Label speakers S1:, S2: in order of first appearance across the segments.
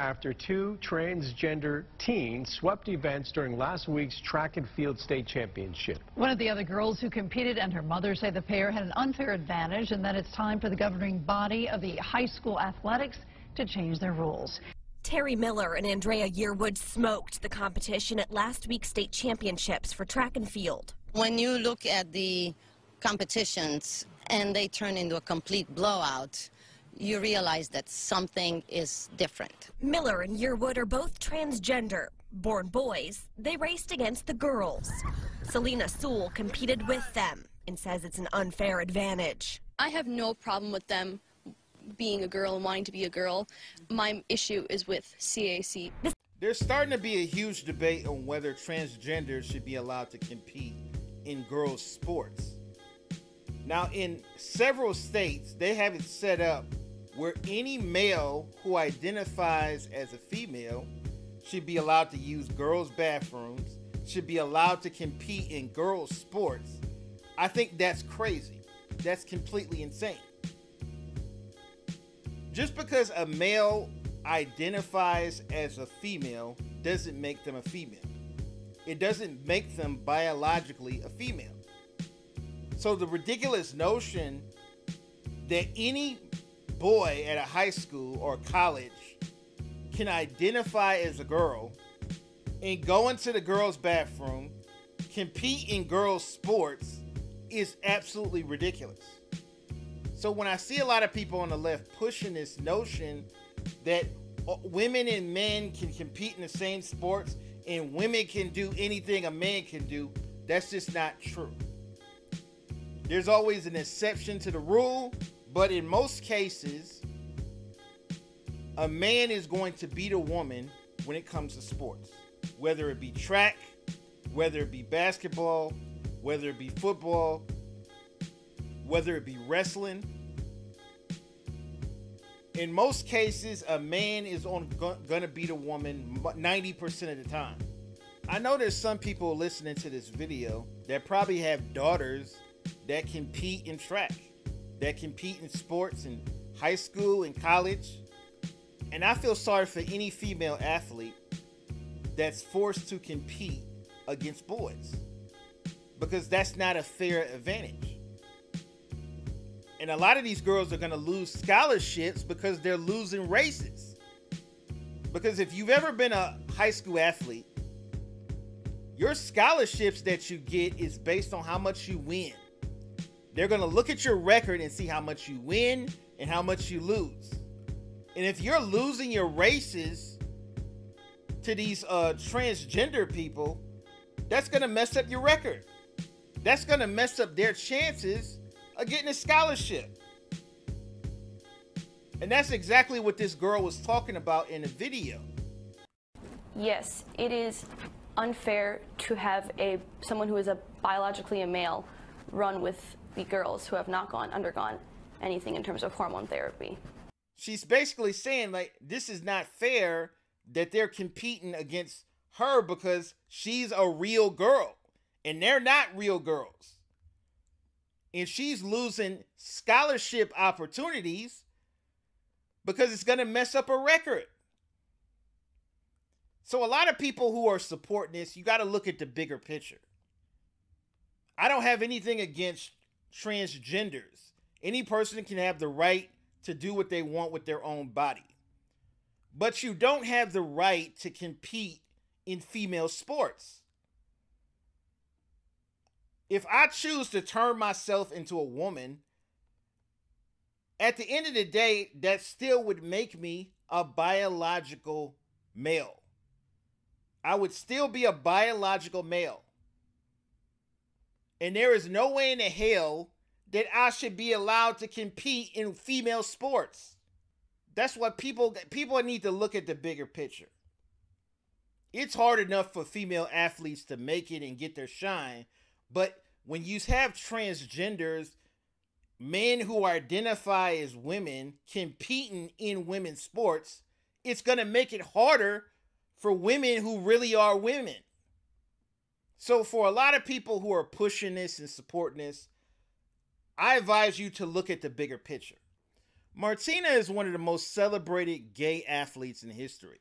S1: after two transgender teens swept events during last week's track and field state championship.
S2: One of the other girls who competed and her mother say the pair had an unfair advantage and that it's time for the governing body of the high school athletics to change their rules.
S3: Terry Miller and Andrea Yearwood smoked the competition at last week's state championships for track and field.
S4: When you look at the competitions and they turn into a complete blowout, you realize that something is different.
S3: Miller and Yearwood are both transgender. Born boys, they raced against the girls. Selena Sewell competed with them and says it's an unfair advantage.
S5: I have no problem with them being a girl and wanting to be a girl. My issue is with CAC.
S6: There's starting to be a huge debate on whether transgenders should be allowed to compete in girls' sports. Now, in several states, they have it set up where any male who identifies as a female should be allowed to use girls' bathrooms, should be allowed to compete in girls' sports. I think that's crazy. That's completely insane. Just because a male identifies as a female doesn't make them a female. It doesn't make them biologically a female. So the ridiculous notion that any boy at a high school or college can identify as a girl and go into the girls' bathroom, compete in girls' sports is absolutely ridiculous. So when I see a lot of people on the left pushing this notion that women and men can compete in the same sports and women can do anything a man can do, that's just not true. There's always an exception to the rule, but in most cases, a man is going to beat a woman when it comes to sports. Whether it be track, whether it be basketball, whether it be football, whether it be wrestling. In most cases, a man is gonna beat a woman 90% of the time. I know there's some people listening to this video that probably have daughters that compete in track, that compete in sports in high school and college. And I feel sorry for any female athlete that's forced to compete against boys, because that's not a fair advantage. And a lot of these girls are going to lose scholarships because they're losing races. Because if you've ever been a high school athlete, your scholarships that you get is based on how much you win. They're going to look at your record and see how much you win and how much you lose. And if you're losing your races to these transgender people, that's going to mess up your record. That's going to mess up their chances of getting a scholarship. And that's exactly what this girl was talking about in the video.
S5: Yes, it is unfair to have someone who is biologically a male run with the girls who have not undergone anything in terms of hormone therapy.
S6: She's basically saying, like, this is not fair that they're competing against her because she's a real girl and they're not real girls. And she's losing scholarship opportunities because it's going to mess up her record. So a lot of people who are supporting this, you got to look at the bigger picture. I don't have anything against transgenders. Any person can have the right to do what they want with their own body. But you don't have the right to compete in female sports. If I choose to turn myself into a woman, at the end of the day, that still would make me a biological male. I would still be a biological male. And there is no way in hell that I should be allowed to compete in female sports. That's what people need to look at the bigger picture. It's hard enough for female athletes to make it and get their shine, but when you have transgenders, men who identify as women competing in women's sports, it's going to make it harder for women who really are women. So for a lot of people who are pushing this and supporting this, I advise you to look at the bigger picture. Martina is one of the most celebrated gay athletes in history.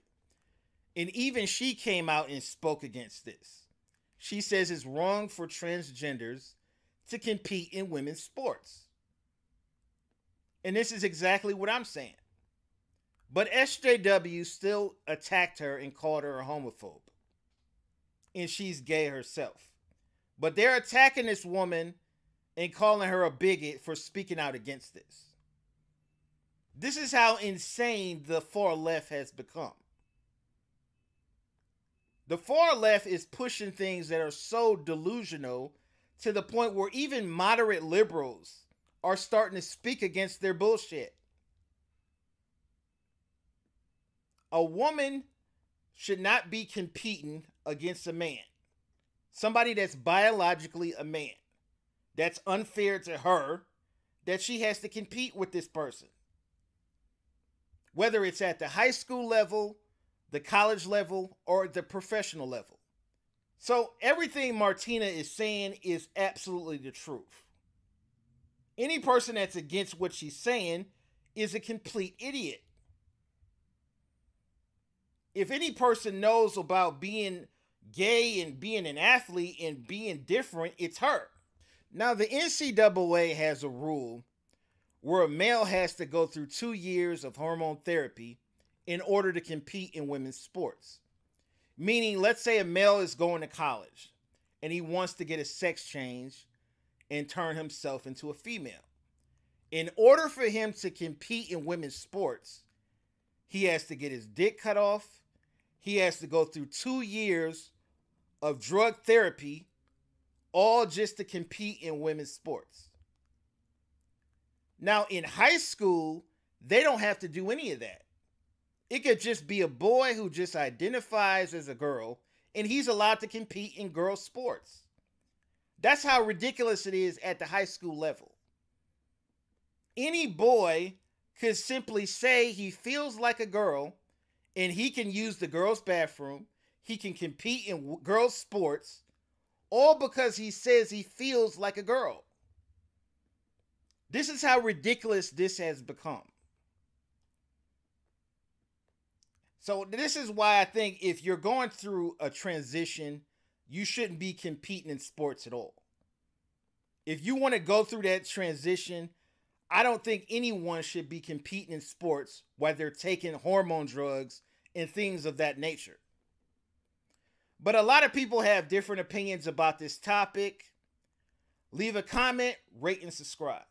S6: And even she came out and spoke against this. She says it's wrong for transgenders to compete in women's sports. And this is exactly what I'm saying. But SJW still attacked her and called her a homophobe. And she's gay herself. But they're attacking this woman and calling her a bigot for speaking out against this. This is how insane the far left has become. The far left is pushing things that are so delusional to the point where even moderate liberals are starting to speak against their bullshit. A woman should not be competing against a man. Somebody that's biologically a man. That's unfair to her that she has to compete with this person. Whether it's at the high school level, the college level, or the professional level. So everything Martina is saying is absolutely the truth. Any person that's against what she's saying is a complete idiot. If any person knows about being gay and being an athlete and being different, it's her. Now, the NCAA has a rule where a male has to go through 2 years of hormone therapy in order to compete in women's sports. Meaning, let's say a male is going to college and he wants to get a sex change and turn himself into a female. In order for him to compete in women's sports, he has to get his dick cut off. He has to go through 2 years of drug therapy, all just to compete in women's sports. Now, in high school, they don't have to do any of that. It could just be a boy who just identifies as a girl, and he's allowed to compete in girl sports. That's how ridiculous it is at the high school level. Any boy could simply say he feels like a girl, and he can use the girls' bathroom. He can compete in girls' sports, all because he says he feels like a girl. This is how ridiculous this has become. So this is why I think if you're going through a transition, you shouldn't be competing in sports at all. If you want to go through that transition, I don't think anyone should be competing in sports while they're taking hormone drugs and things of that nature. But a lot of people have different opinions about this topic. Leave a comment, rate, and subscribe.